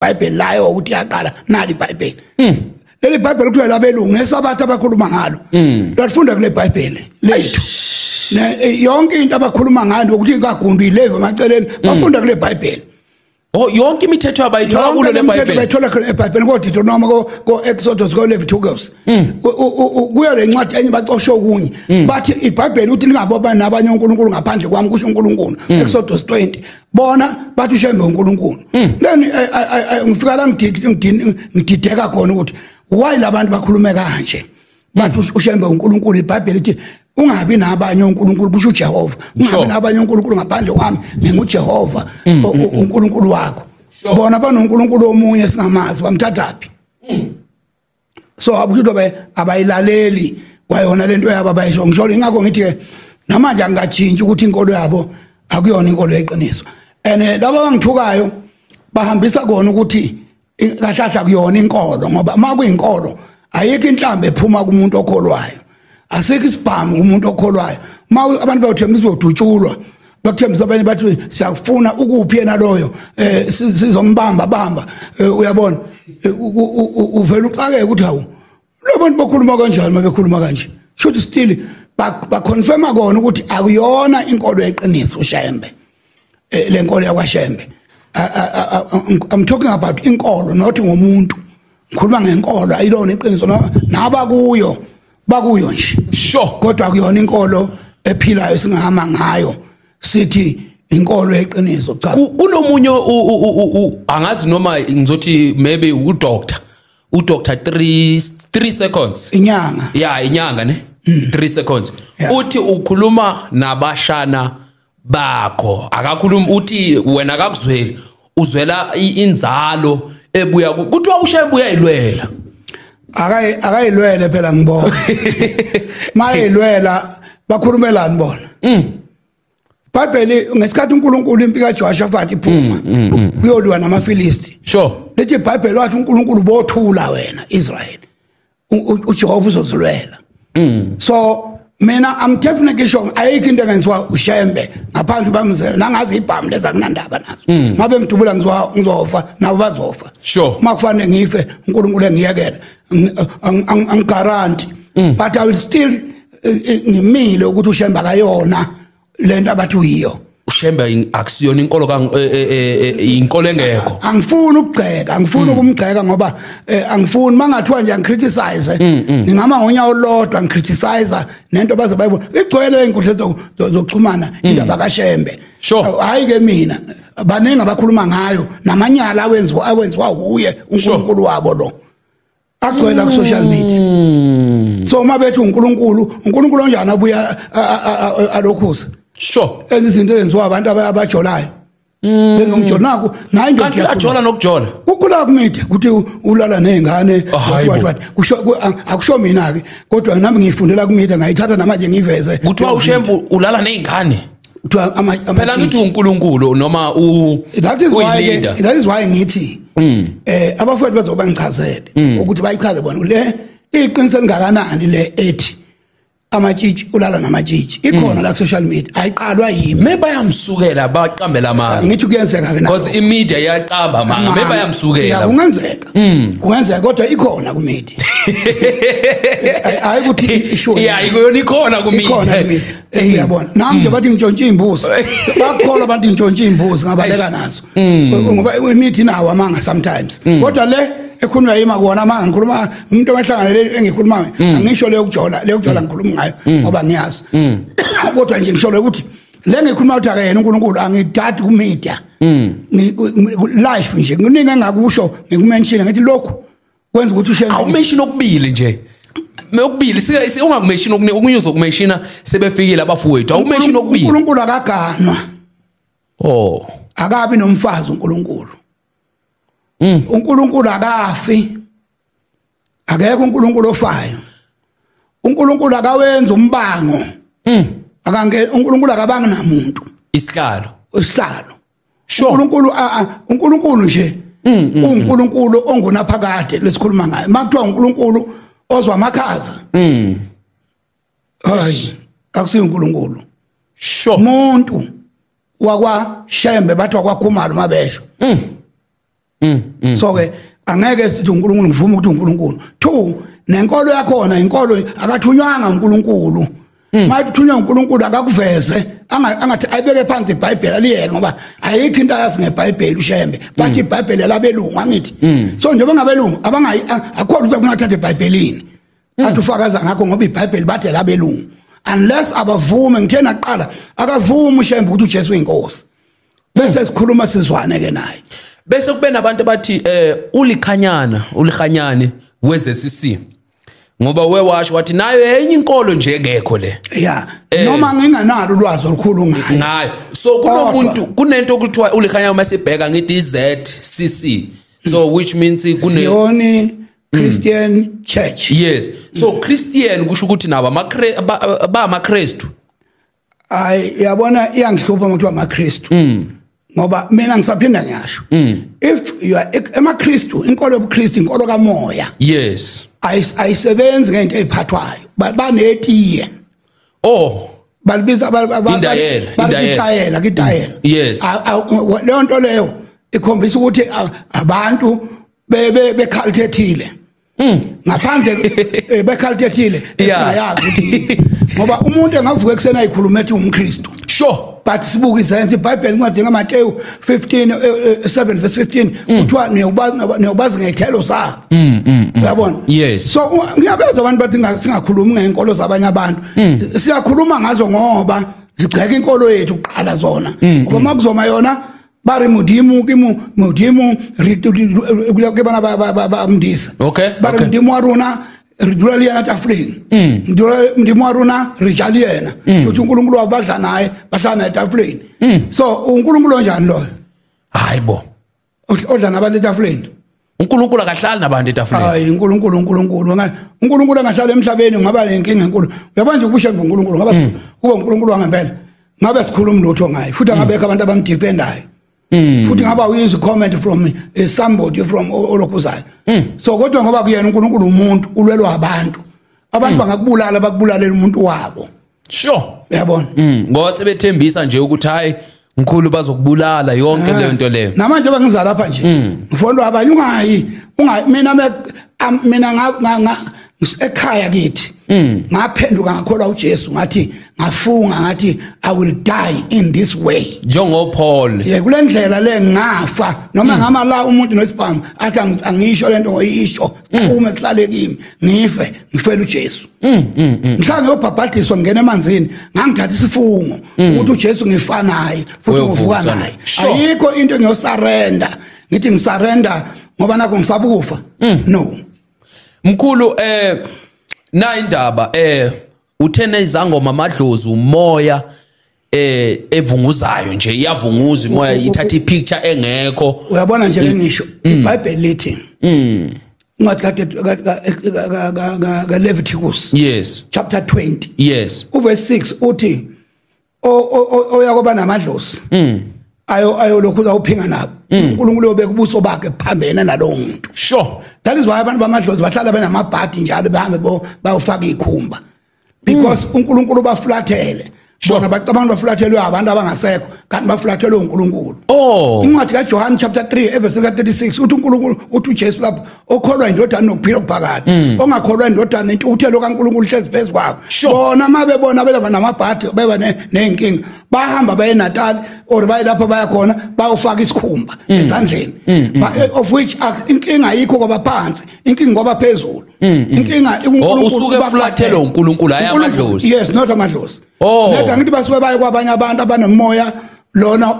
iBhayibheli layo ukuthi yaqala nali iBhayibheli leli iBhayibheli kuthiwa labelungu ngesabatha abakhuluma ngalo lafunda kule iBhayibheli lethu yonke into abakhuluma ngayo ukuthi kaGundu iLevi emaceleni bafunda kule iBhayibheli. Oh, yonke imithetho abayithola kulo le Bible bayithola eBhayibheli kodwa noma ko Exodus ko Leviticus kuya le ncwadi enye bacosha okunye bathi iBhayibheli uthi lingaboba nabanye uNkulunkulu ngaphandle kwami kusho uNkulunkulu Exodus 20 bona bathi ushembe uNkulunkulu then ngifika la ngidideka khona ukuthi why labantu bakhulume kanje bathi ushembe uNkulunkulu iBhayibheli ithi ungabi nabanye uNkulunkulu kusho uJehova ungabi nabanye uNkulunkulu ngaphandle kwami nginguJehova uNkulunkulu wakho bona banoNkulunkulu omunye singamazi bamthathaphi so abukuthi abayilaleli kwayona lento yabo abayisho ngisho ingakho ngithi ke namanje angajintshi ukuthi inkolo yabo akuyona inkolo yeqiniso laba bangithukayo bahambisa kona ukuthi kahlahla kuyona inkolo ngoba makuyinkolo ayikho inhlambe ephuma kumuntu okholwayo asikho isibhamu kumuntu okholwayo abantu bayothembisa udutshulwa bakuthembisa abanye bathi siyakufuna ukuphi yena loyo sizombamba uyabona uvela uxakeke ukuthi hawu labantu bakhuluma kanjani mabekhuluma kanje should still baconfirm kona ukuthi akuyona inkolo yeqiniso uShembe lenkolo yakwaShembe I'm talking about inkolo not ngomuntu ngikhuluma ngenkolo ayilona iqiniso nabakuyo bakuyo nje sure kodwa kuyona inkolo ephilayo singahamba ngayo sithi inkolo yeqiniso cha kunomunye angazi noma ngizothi maybe udoctor 3 seconds inyanga inyanga ne 3 seconds uthi ukhuluma nabashana bakho akakhuluma uthi wena akakuzweli uzwela inzalo ebuya kuthiwa uShembe uyayilwela akayilwele phela ngibona mayilwela bakhulumelani bona iBhayibheli ngesikhathi uNkulunkulu impika Jehoshaphat iphuma uyolwa namaFilisti sure lethi iBhayibheli wathi uNkulunkulu bothula wena Israel uJehova uzozilwela so mina I'm definitely sure ayikho into engenziwa uShembe ngaphandle bamzela nangazi ibhamu leza kunandaba nazo ngabe ngidubula ngizofa nabo bazofa sure makufanele ngife uNkulunkulu engiyekela angigaranti but I will still ngimile ukuthi uShembe akayona lento abathi uyiyo uShembe akusiyona inkolo inkolo engekho angifuni ukugxeka angifuni ukumgxeka ngoba angifuni mangathiwa nje ngicriticize ngingama ngonya olodwa ngicriticize nento baze bayibona igcwele inkundla zokuxhumana indaba kaShembe hayi ke mina baningi abakhuluma ngayo namanyala awenziwa uye uNkulunkulu wabo lo agcwela ku social media so mabethi uNkulunkulu onjani abuya alokhuza sure izinto ezenziwa abantu abajolayo ngomjonako nayo indoda yajola nokujola ukula kumide ukuthi ulala nezingane wathi akusho mina ke kodwa nami ngifundela kumide ngayithatha namanje ngiveze kuthiwa uShembe ulala nezingane phela ngithi uNkulunkulu noma that is why ngithi abafowethu bazoba ngichazele ukuthi bayichaze bona le iqiniso lingakanani le ethi amatshitshi ulala namatshitshi ikhona la ku social media ayiqalwa yimi maybe bayamsukela baqambela amanga ngithi kuyenzeka ke because imedia iyaqamba amanga maybe bayamsukela kungenzeka kodwa ikhona ku media hayi ukuthi isho ikhona ku media uyabona nami nje bathi ngintshontshe imbuzi bakholwa abantu ngintshontshe imbuzi ngabaleka nazo ngoba imithi nawo amanga sometimes kodwa le ekhuluma yima kuona manje ngikhuluma umuntu omahlanganele engikhuluma angisho le ukujola ngikhuluma ngayo ngoba ngiyazi kodwa nje ngisho ukuthi le ngikhuluma ukuthi ake yena uNkulunkulu angidadi ku media live nje nginingi engakusho ngikumention ngithi lokhu kwenza ukuthi uShembe awumention okubili nje mekubili ungakumention okunye uzokumenshina sebefikile abafowethu awumention okubili uNkulunkulu akaganwa akabi nomfazi uNkulunkulu uNkulunkulu akafi akekho uNkulunkulu ofayo uNkulunkulu akawenza umbango uNkulunkulu akabangi namuntu isihlalo uNkulunkulu nje uNkulunkulu ongunaphakade lesikhuluma ngayo makuthiwa uNkulunkulu ozwa amakhaza hayi akusiyo uNkulunkulu umuntu wakwaShembe bathi wakwaKhumalo mabesho So ke angeke sithi uNkulunkulu ngivuma ukuthi uNkulunkulu. 2 nenkolo yakhona inkolo akathunywanga uNkulunkulu. Mathunywa uNkulunkulu akakuveze angathi ayibeke phansi iBhayibheli aliyeke ngoba ayikho into ayazi ngeBhayibheli ushembe bathi iBhayibheli labelungu angithi so njengoba ngabelungu akho ukuthi kungathatha iBhayibhelini athi ufakaza ngakho ngoba iBhayibheli bathe labelungu unless abavume ngithena aqala akavuma ushembe ukuthi uJesu uyinkosi bese sikhuluma sizwane ke naye bese kube nabantu bathi ulikhanyane wezesisi ngoba wewasho wathi nayo enye inkolo nje ngekho le yeah noma nginganalo ulwazi olukhulu ngayo so kunomuntu kunento okuthiwa ulikhanyane masibheka ngithi ZCC so which means Zion Christian Church yes so Christian kusho ukuthi nabo ba amaKristu yabona iyangihlupha ukuthi amaKristu ngoba mina ngisaphinda ngiyasho if you are amaKristu inkolo yobuKristu inkolo kamoya yes ayisebenzi ngento eziphathwayo banetiye balibiza kitayela yes leyo nto leyo ikhombisa ukuthi abantu bekhalitethile ngaphandle bekhalitethile esayazi ukuthi ngoba umuntu engavuka eksena ayikhuluma ethi umKristu sure but sibuka izenzo iBhayibheli incwadi kaMateyu 7:15 kuthiwa niyobazi ngezithelo zabo uyabona yes so ngiyabeza abantu bathi singakhulumi ngenkolo zabanye abantu siyakhuluma ngazo ngoba zigceka inkolo yethu kuqala zona ngoba makuzoma yona bari mudimu bamdisa bari mudimu waruna ridulaliana tafuleni mudimu waruna rijaliana ukuthi uNkulunkulu wabadla naye bahlana etafuleni so uNkulunkulu onjani lo hayibo odla nabantu etafuleni uNkulunkulu akahlali nabantu etafuleni hayi uNkulunkulu angahlala emhlabeni ngaba lenkinga enkulu uyabona nje ubushe ngoNkulunkulu ngaba kuba uNkulunkulu wangempela ngabe sikhuluma lutho ngaye futhi angabekho abantu abamdefendayo futhi ngaba uyizwe comment from somebody from olokhuzayo so kodwa ngoba kuyena uNkulunkulu umuntu ulwelwa abantu bangakubulala bakubulalela umuntu wabo sure uyabona ngoba sebethembisa nje ukuthi hayi mkhulu bazokubulala yonke leyo nto leyo namanje bangizala lapha nje ngifondwa abanye mina ekhaya kithi ngaphenduka ngakholwa uJesu ngathi ngafunga ngathi I will die in this way njengo Paul kulendlela le ngafa noma ngama la umuntu noSibhamu athi angisho lento ngoyisho uma sihlale kimi ngifela uJesu mhlawumbe ngiyobhabhadiswa ngene emanzini ngangithatha isifungo ukuthi uJesu ngifanayo futhi ngovuka naye ayikho into ngiyosarenda ngithi ngisarenda ngoba nakho ngisabukufa no mkhulu na indaba uthena izangoma amadlozi umoya evunguzayo nje iyavunguza imoya ithatha ipicture engekho uyabona nje lengisho iBhayibheli lithi ungathi ka Leviticus yes chapter 20 yes verse 6 uthi oyakoba namadlozi ayo lokhu uzawuphinga nabo uNkulunkulu ubeka ubuso bakhe phambene nalowo muntu sure that is why abantu bamadlozi bahlala benamabhadi njalo behambe bayofaka ikhumba because uNkulunkulu bafulathele bona bacabanga bafulathelwe abantu abangasekho kanti bafulathelwe uNkulunkulu incwadi kaJohn chapter 3 verse 36 uthi uNkulunkulu uthi uJesu lapho okholwa indodana nokuphila okuphakathi ongakholwa indodana intuthelo kaNkulunkulu hlezi phezukwabo bona mabebona belaba namabhadi beba nenkinga bahamba baye eNatal or baye lapho baya khona bayofaka isikhumba ezandleni of which inkinga ayikho kwaba phansi inkinga ngoba phezulu inkinga uNkulunkulu usuke fulathelo uNkulunkulu ayamadlozi yes not amadlozi neda ngithi basuke baye kwabanye abantu abanomoya lona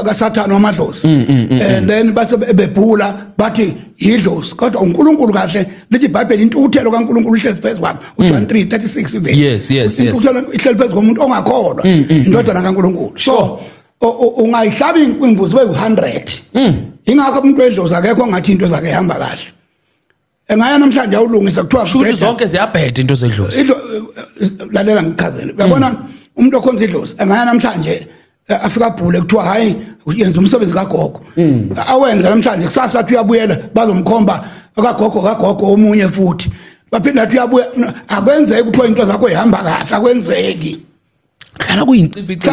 kaSathane wamadlozi and then base bebhula bathi yidlozi kodwa uNkulunkulu kahle lithi iBhayibheli intuthelo kaNkulunkulu ihlezi phezukwakhe uJohn 3:36 ivele yes intuthelo ihleli phezu komuntu ongakholwa indodana kaNkulunkulu so ungayihlaba imbuzi be100 ingakho umuntu wedlozi akekho ngathi into zakhe ihamba kahle engaya namhlanje awulungisa kuthiwa shuthi zonke ziyabheda into zedlozi lalela ngichazele uyabona umuntu okhonza idlozi engaya namhlanje afika bhule kuthiwa hayi uyenza umsebenzi kagogo awenza namhlanje kusasa athi uyabuyela bazomkhomba kagogo omunye futhi baphinda athi uyabuya akwenzeki kuthiwa into zakho ihamba kahle akwenzeki hlala kuyinqifiqi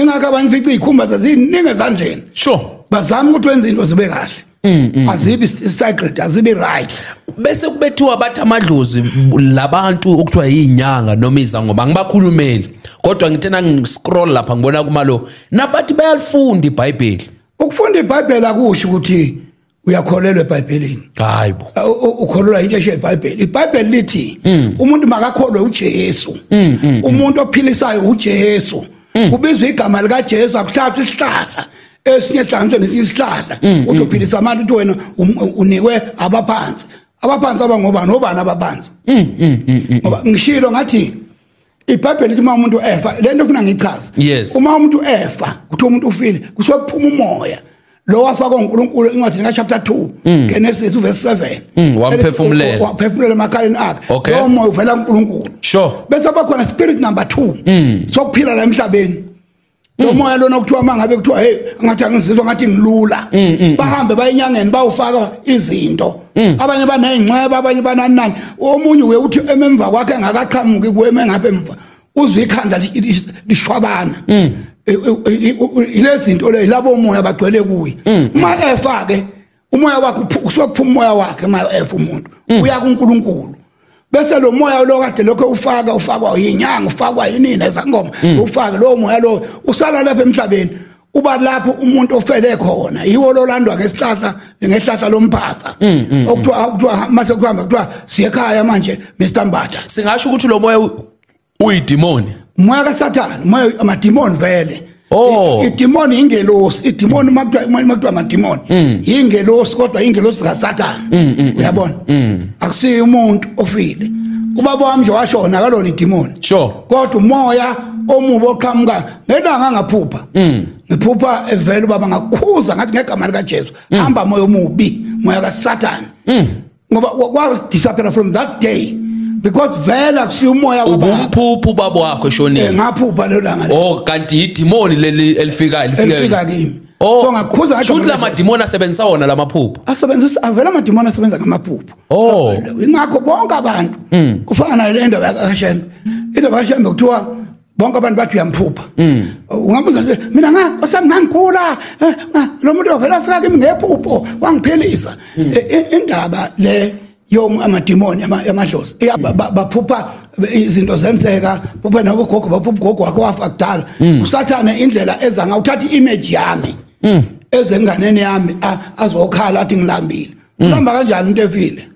ingaka abanye ifici ikhumba seziningi ezandleni sure bazama ukuthi wenze into zibe kahle azibi sacred azibi right bese kubethiwa bathi amadlozi labantu okuthiwa yinyanga noma izangoba ngibakhulumeli kodwa ngithena ngiscroll lapha ngibona kumalo nabathi bayalifunda iBhayibheli ukufunda iBhayibheli akusho ukuthi uyakholelwa eBhayibhelini hayibo ukholelwa into eshe eBhayibheli iBhayibheli lithi umuntu makakholwe uJesu umuntu ophilisayo uJesu kubizwa igama lika Jesu akuthatha isihlahla esinye hlanzwe nesisihlahla uzophilisa abantu uthi wena unikwe abaphansi abangobani obani abaphansi ngoba ngishilo ngathi iBhayibheli lithi uma umuntu efa lento ufuna ngichaze uma umuntu efa kuthi umuntu ufile kusuke kuphuma umoya lo wafaka uNkulunkulu incwadi chapter 2 Genesis verse 7 waphefumulela emakhaleni akhe lo moya uvela kuNkulunkulu bese abakhona spirit number 2 sokuphila la emhlabeni lo moya lona okuthiwa mangabe kuthiwa hey ngathi angizizwa ngathi ngilula bahambe bayinyangeni bawufaka izinto abanye banezingcweba abanye bananani omunye uthi emva kwakhe ngakaqhamuki kuweme ngabe emva uzwe ikhanda lishwabana ilezinto le labo umoya bagcwele kuyi uma efake umoya wakhe kusokuphuma umoya wakhe uma efa umuntu uya kuNkulunkulu bese lo moya lo kade lokho ufakwa yinyanga ufakwa yinini ezangoma ufake lo moya lo usala lapha emhlabeni uba lapho umuntu ofele khona yiwo lo landwa ngehlahla lomphatha okuthiwa mase kuhamba kuthiwa siyekhaya manje Mr Mbatha singasho ukuthi lo moya uyidemoni moya kaSathane moya amademon vele idemoni ingelosi idemoni makuthiwa amademoni ingelosi kodwa ingelosi kaSathane uyabona akusiyi umuntu ofile ubaba wami nje washona kalona idemoni kodwa umoya omubo oqhamuka ngelanga ngaphupha ngiphupha evele baba ngakhuza ngathi ngegama lika Jesu hamba moya omubi moya kaSathane ngoba was disappear from that day because vele akusiyo umoya ubumphuphu baba wakho eshonile ngaphupha lo langa kanti idemoni leli elifika kimi so ngakhuza ngathi should la mademoni asebenzisa wona lamaphupho asebenzisa avela amademoni asebenza ngamaphupho ingakho bonke abantu kufana nayo lento yakashembe into yakashembe kuthiwa bonke abantu bathi uyamphupha ungabuza nje mina ngangikula lo muntu ovela afika kimi ngephupho wangiphelisa indaba le amademoni amadlozi baphupha izinto zenzeka phupha nabogogo baphupha gogo wakwafa kudala uSathane indlela eza ngawuthatha image yami ezenganeni yami azokhala athi ngilambile ulamba kanjani into efile